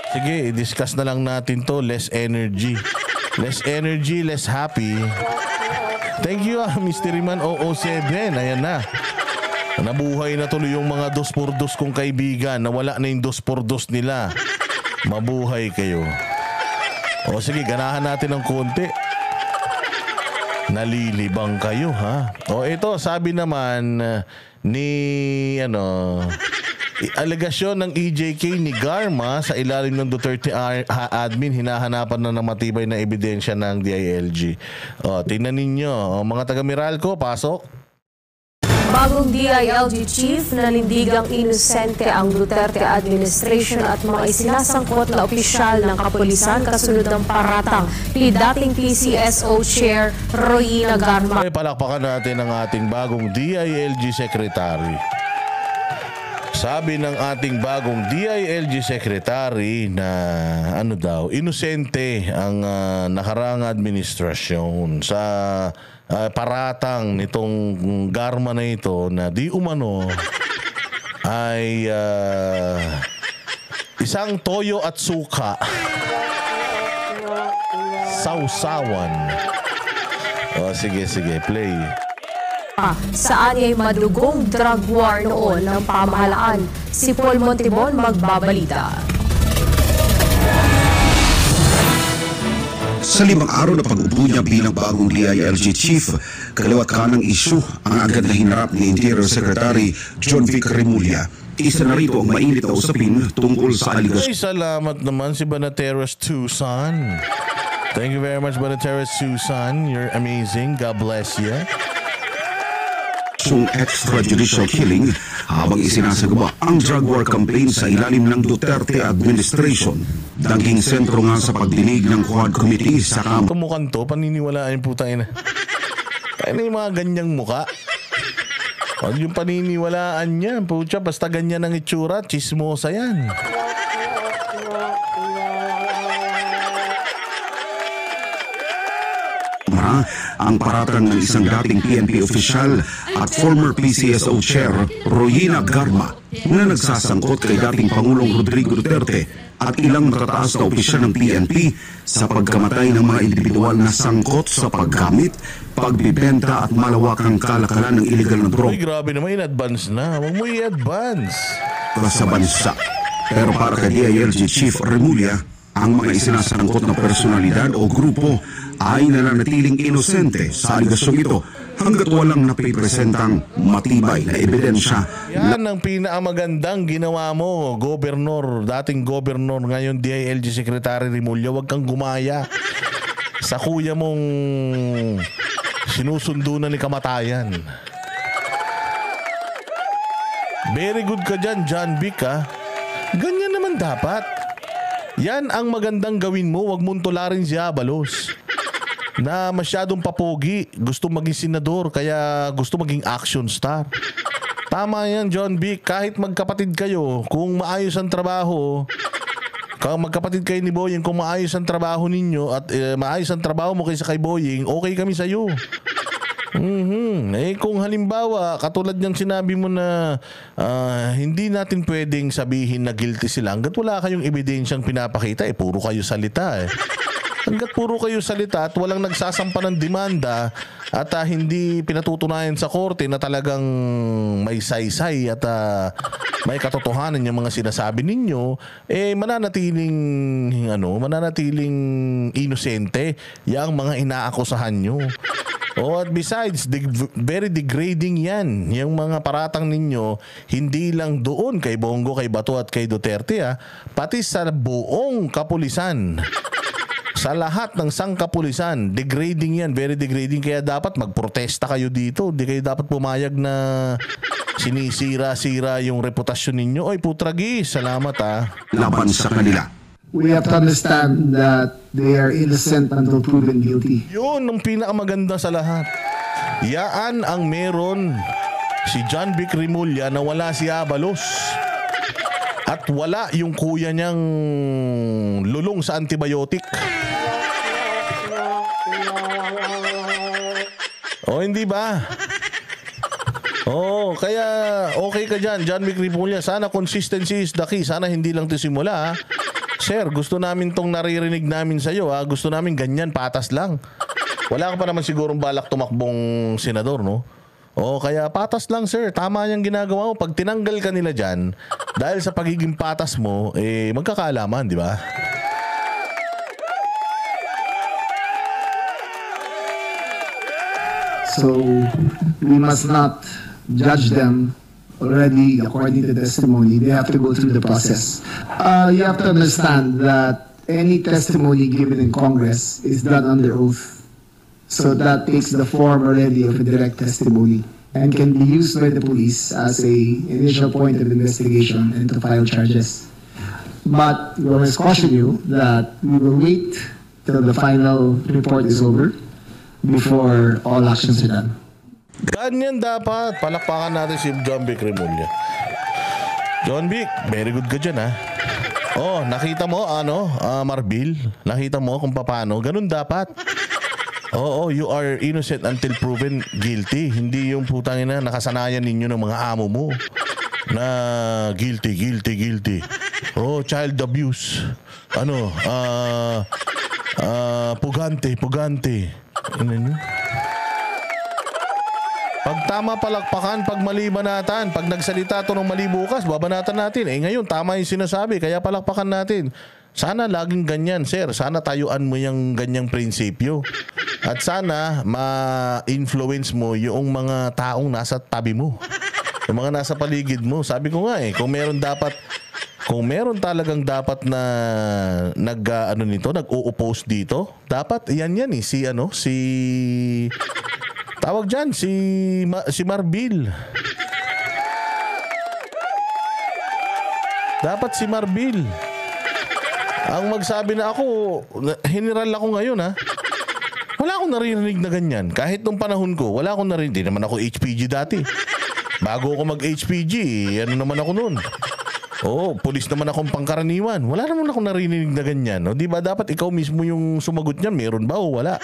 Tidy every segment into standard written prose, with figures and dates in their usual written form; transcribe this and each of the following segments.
Sige, i-discuss na lang natin to. Less energy. Less energy, less happy. Thank you, Mystery Man 007. Ayan na. Nabuhay na tuloy yung mga 2x2 kong kaibigan. Nawala na yung 2x2 nila. Mabuhay kayo. O sige, ganahan natin ng konti. Nalilibang kayo, ha? O ito, sabi naman ni alegasyon ng EJK ni Garma sa ilalim ng Duterte admin, hinahanapan na ng matibay na ebidensya ng DILG. O, tingnan ninyo. O, mga taga Meralco, pasok. Bagong DILG chief, nanindigang inosente ang Duterte administration at mga isinasangkot na opisyal ng kapulisan kasunod ng paratang ni dating PCSO Chair Royina Garma. Palakpakan natin ang ating bagong DILG Secretary. Sabi ng ating bagong DILG Secretary na inosente ang nakarang administrasyon sa paratang nitong Garma na ito na di umano ay isang toyo at suka sausawan. O sige, play. Saan ay madugong drug war noon ng pamahalaan. Si Paul Montibon magbabalita. Sa 5 araw na pag-upo niya bilang bagong DILG Chief, kaliwat kanang isyu ang agad na hinarap ni Interior Secretary John Vic Remulla. Isa na rito ang mainit na usapin tungkol sa aligasyon. Ay, salamat naman si Banateros Tucson. Thank you very much, Banateros Tucson. You're amazing. God bless you. Extrajudicial killing habang isinasagawa ang drug war campaign sa ilalim ng Duterte administration. Daging sentro nga sa pagdinig ng Quad Committee sa kampo. Mukhang to, paniniwalaan po tayo na. Ano yung mga ganyang muka? Huwag yung paniniwalaan niya. Pucha, basta ganyan ang itsura, chismosa yan. Ang paratang ng isang dating PNP official at former PCSO Chair Royina Garma na nagsasangkot kay dating Pangulong Rodrigo Duterte at ilang matataas na opisyal ng PNP sa pagkamatay ng mga individual na sangkot sa paggamit, pagbibenta at malawakang kalakalan ng illegal na droga. Uy, grabe naman, in-advance na. Huwag mo i-advance. Sa bansa. Pero para kay DILG Chief Remulla, ang mga isinasangkot na personalidad o grupo ay nananatiling inosente sa aligasyong ito hanggat walang napipresentang matibay na ebidensya. Yan ang pinakamagandang ginawa mo, Gobernador, dating Gobernador, ngayon DILG Secretary Remulla. Huwag kang gumaya sa kuya mong sinusundo na ni kamatayan. Very good ka dyan, John Vic, ha? Ganyan naman dapat. Yan ang magandang gawin mo. Huwag mong tularin si Abalos na masyadong papogi. Gusto maging senador, kaya gusto maging action star. Tama yan, John Vic. Kahit magkapatid kayo, kung maayos ang trabaho, kung magkapatid kayo ni Boying, kung maayos ang trabaho ninyo at maayos ang trabaho mo kaysa kay Boying, okay kami sa'yo. Eh kung halimbawa katulad ng sinabi mo na hindi natin pwedeng sabihin na guilty sila hanggat wala kayong ebidensyang pinapakita, puro kayo salita hanggat puro kayo salita at walang nagsasampa ng demanda at hindi pinatutunayan sa korte na talagang may saysay at may katotohanan yung mga sinasabi ninyo, mananatiling inosente yung mga inaakusahan nyo. At besides, very degrading yan. Yung mga paratang ninyo, hindi lang doon kay Bongo, kay Bato at kay Duterte, pati sa buong kapulisan. Sa lahat ng sangkapulisan, degrading yan, very degrading. Kaya dapat magprotesta kayo dito. Hindi kayo dapat pumayag na sinisira-sira yung reputasyon ninyo. Oy, Putragi, salamat laban sa kanila. We have to understand that they are innocent until proven guilty. Yun ang pinakamaganda sa lahat. Yaan ang meron si John Vic Remulla na wala si Abalos. At wala yung kuya niyang lulong sa antibiotic. O hindi ba? Kaya okay ka dyan, John Vic Remulla. Sana consistency is the key. Sana hindi lang ito simula, sir, gusto namin tong naririnig namin sa'yo. Gusto namin ganyan, patas lang. Wala ka pa naman sigurong balak tumakbong senador, no? O kaya patas lang, sir. Tama yung ginagawa mo. Pag tinanggal ka nila dyan, dahil sa pagiging patas mo, magkakaalaman, di ba? So we must not judge them already according to testimony. They have to go through the process. You have to understand that any testimony given in Congress is done under oath. So that takes the form already of a direct testimony and can be used by the police as a initial point of investigation and to file charges. But we always caution you that we will wait till the final report is over before all actions are done. Ganyan dapat. Palakpakan natin si John Vic Remulla. John Vic, very good ka dyan, ha? Oh, nakita mo, Marbil? Nakita mo kung paano? Ganun dapat. Oo, you are innocent until proven guilty. Hindi yung putang ina nakasanayan ninyo ng mga amo mo na guilty. Oh, child abuse. Pugante. Ano? Pag tama palakpakan, pag mali banatan, pag nagsalita to ng mali bukas, babanatan natin. Ngayon, tama yung sinasabi, kaya palakpakan natin. Sana laging ganyan, sir. Sana tayuan mo yung ganyang prinsipyo. At sana ma-influence mo yung mga taong nasa tabi mo. Yung mga nasa paligid mo. Sabi ko nga kung meron talagang dapat na nag-o-oppose dito, dapat yan tawag dyan, si Marbil. Dapat si Marbil ang magsabi na ako, general ako ngayon, ha. Wala akong narinig na ganyan. Kahit nung panahon ko, wala akong narinig. Di naman ako HPG dati. Bago ako mag-HPG, ano naman ako noon? Oo, pulis naman akong pangkaraniwan. Wala naman akong narinig na ganyan. O, di ba dapat ikaw mismo yung sumagot niyan? Meron ba o wala?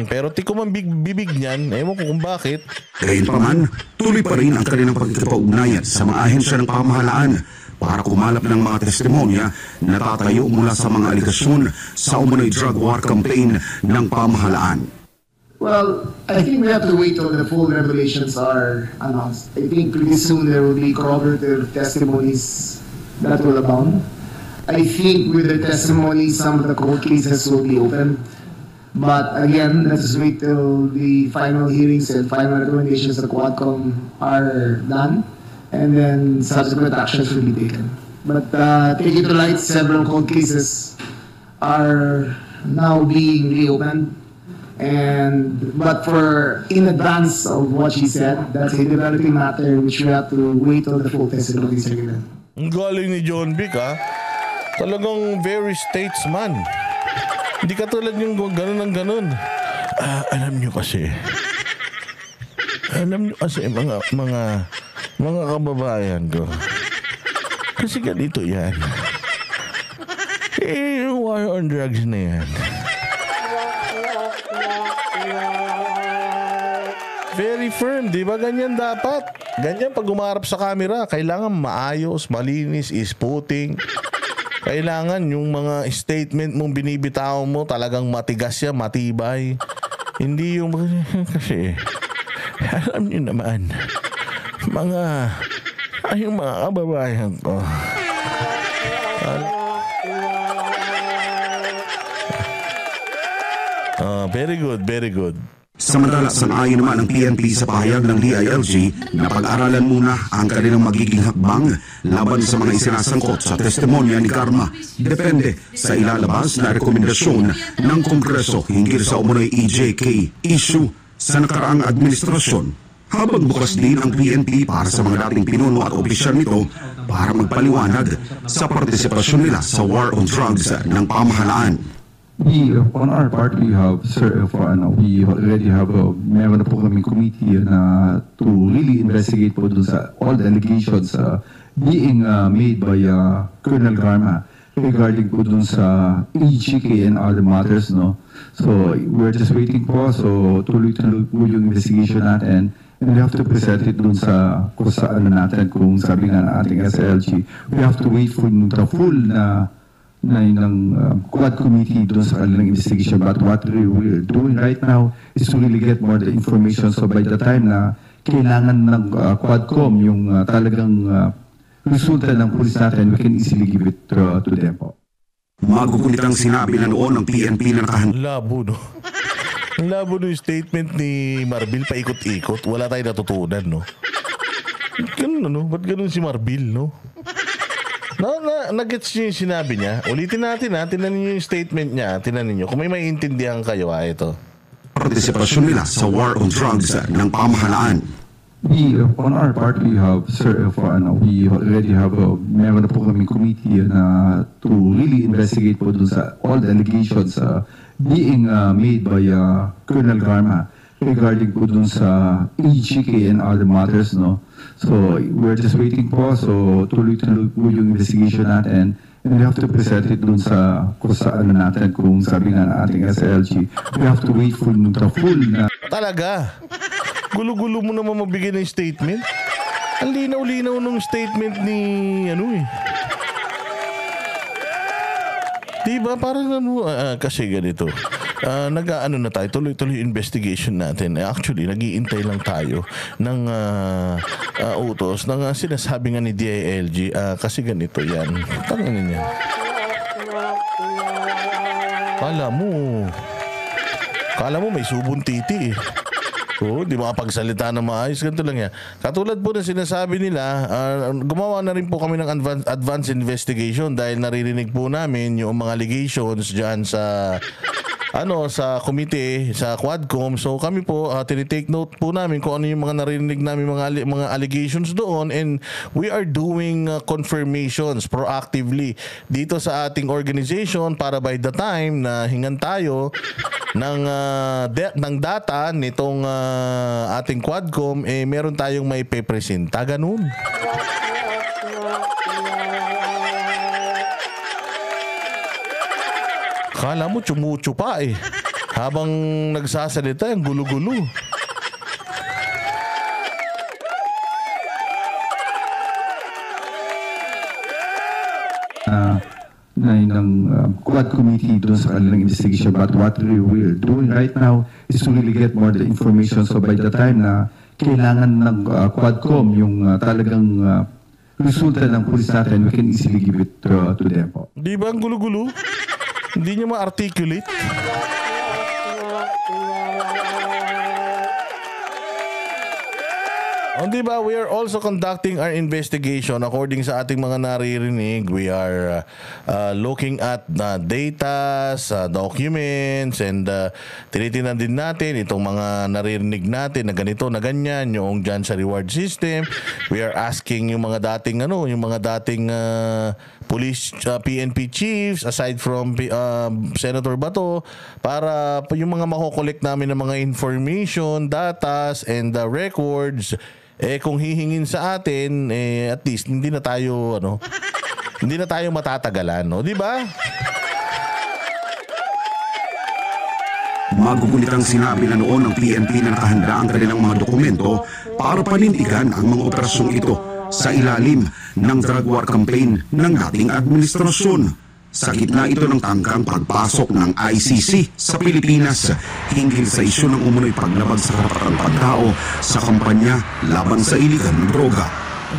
Pero tikom ang bibig niyan. Ewan ko kung bakit. Gayunpaman, tuloy pa rin ang kanilang pagkikipag-ugnayan sa mga ahensya ng pamahalaan para kumalap ng mga testimonya na tatayo mula sa mga aligasyon sa umunoy drug war campaign ng pamahalaan. Well, I think we have to wait till the full revelations are announced. I think pretty soon there will be corroborative testimonies that will abound. I think with the testimonies, some of the court cases will be opened. But again, let's wait till the final hearings and final recommendations of the Quadcom are done, and then subsequent actions will be taken. But taking to light, several cold cases are now being reopened. But in advance of what she said, that's a developing matter which we have to wait till the full testimonies are given. Ang galing ni John Vic, ha? Talagang very statesman. Hindi ka tulad yung ganun ng ganun. Alam nyo kasi mga kababayan ko. Kasi ganito yan. Yung war on drugs na yan. Very firm, di ba? Ganyan dapat. Ganyan pag umarap sa camera, kailangan maayos, malinis, isputing. Kailangan yung mga statement mong binibitaw mo talagang matigas yan, matibay. Hindi yung kasi alam niyo naman yung mga kababayan ko. Very good. Samantala, sangayon naman ang PNP sa pahayag ng DILG na pag-aralan muna ang kanilang magiging hakbang laban sa mga isinasangkot sa testimonya ni Garma. Depende sa ilalabas na rekomendasyon ng Kongreso hinggil sa umunoy EJK issue sa nakaraang administrasyon. Habang bukas din ang PNP para sa mga dating pinuno at opisyal nito para magpaliwanag sa partisipasyon nila sa war on drugs ng pamahalaan. On our part, we already have meron na po kaming committee na to really investigate po dun sa all the allegations being made by Colonel Garma regarding po dun sa EJK and other matters, no? So, we're just waiting po. So, tuloy-tuloy po yung investigation natin. And we have to present it dun sa natin kung sabi nga ng ating SLG. We have to wait for the full na ng Quad Committee doon sa kanilang investigation. But what we're doing right now is to really get more the information. So by the time na kailangan ng Quadcom yung talagang resulta ng pulis natin, we can easily give it to them po. Magugunitang sinabi na noon ng PNP na nakahanda Labo, no? Ang labo no yung statement ni Marbil, paikot-ikot. Wala tayong natutunan, no? Ganun, no? Ba't ganun si Marbil, no? Nag-gets niyo yung sinabi niya? Ulitin natin, ha? Tinan niyo yung statement niya. Tinan niyo. Kung may maiintindihan kayo, ito. partisipasyon nila sa war on drugs ng pamahalaan. We, on our part, we have, sir, we already have, meron na po kaming committee na to really investigate po dun sa all the allegations being made by Colonel Garma regarding po dun sa EGK and other matters, no? So, we're just waiting po. So, tuloy-tuloy po yung investigation natin. And we have to present it dun sa, kung saan natin, kung sabi nga na ating SLG. We have to wait for the full na... Talaga? Gulo-gulo mo naman mabigay ng statement? Ang linaw-linaw nung statement ni Diba? Parang kasi ganito. Nag-ano na tayo, tuloy-tuloy investigation natin. Actually, nag-iintay lang tayo ng utos ng sinasabi nga ni DILG. Kasi ganito yan. Tangan niya. Kala mo may subong titi eh. Oo, di makapagsalita na maayos. Ganito lang yan. Katulad po na sinasabi nila, gumawa na rin po kami ng advance investigation dahil naririnig po namin yung mga allegations dyan sa sa komite, sa Quadcom. So kami po, tinitake note po namin kung ano yung mga naririnig namin mga allegations doon, and we are doing confirmations proactively dito sa ating organization para by the time na hingan tayo ng data nitong ating Quadcom, meron tayong may pe-presenta. Ganun. Kala mo tsumutsu pa eh. Habang nagsasalita, yung gulo-gulo. ng Quad Committee doon sa kanilang investigation. But what we're doing right now is to really get more the information. So by the time na kailangan ng Quadcom yung talagang resulta ng pulis natin, we can easily give it to them po. Di ba ang gulo-gulo? Hindi niya ma-articulate. Di ba, we are also conducting our investigation according sa ating mga naririnig. We are looking at data, documents, and tinitingnan din natin itong mga naririnig natin na ganito, na ganyan, yung dyan sa reward system. We are asking yung mga dating police, PNP chiefs, aside from Senator Bato, para yung mga makokolekt namin ng mga information, datas, and records, kung hihingin sa atin, at least hindi na tayo matatagalan, no? Di ba? Magugunitang sinabi na noon ng PNP na nakahanda ang kanilang mga dokumento para panindigan ang mga operasyong ito sa ilalim ng drug war campaign ng dating administrasyon. Sa gitna ito ng tangkang pagpasok ng ICC sa Pilipinas hinggil sa isyu ng umunoy paglabag sa karapatang pagtao sa kampanya laban sa iligal na droga.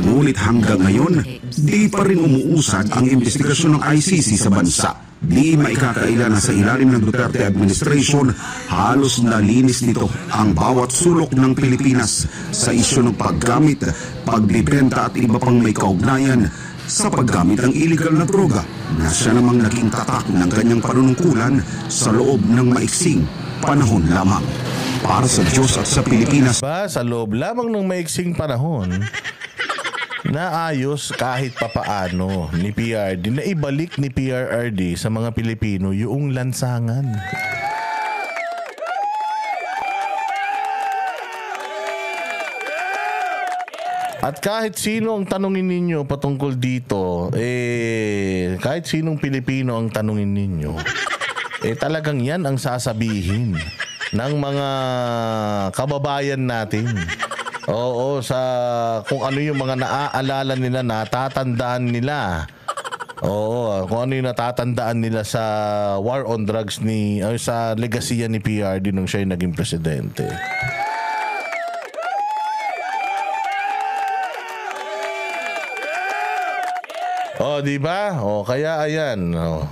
Ngunit hanggang ngayon, di pa rin umuusad ang investigasyon ng ICC sa bansa. Di maikakaila na sa ilalim ng Duterte administration, halos nalinis nito ang bawat sulok ng Pilipinas sa isyu ng paggamit, pagbibenta at iba pang may kaugnayan sa paggamit ng illegal na droga na siya namang naging tatak ng kanyang panunungkulan sa loob ng maiksing panahon lamang. Para sa Diyos at sa Pilipinas, Sa loob lamang ng maiksing panahon, naayos kahit papaano ni PRD, na ibalik ni PRRD sa mga Pilipino yung lansangan. At kahit sino ang tanungin ninyo patungkol dito, kahit sinong Pilipino ang tanungin ninyo, talagang yan ang sasabihin ng mga kababayan natin. Oo, sa kung ano yung mga naaalala nila, natatandaan nila. Oo, kung ano yung natatandaan nila sa war on drugs sa legasiya ni PRD nung siya yung naging presidente. Oh, di ba? Oh, kaya ayan. Oh.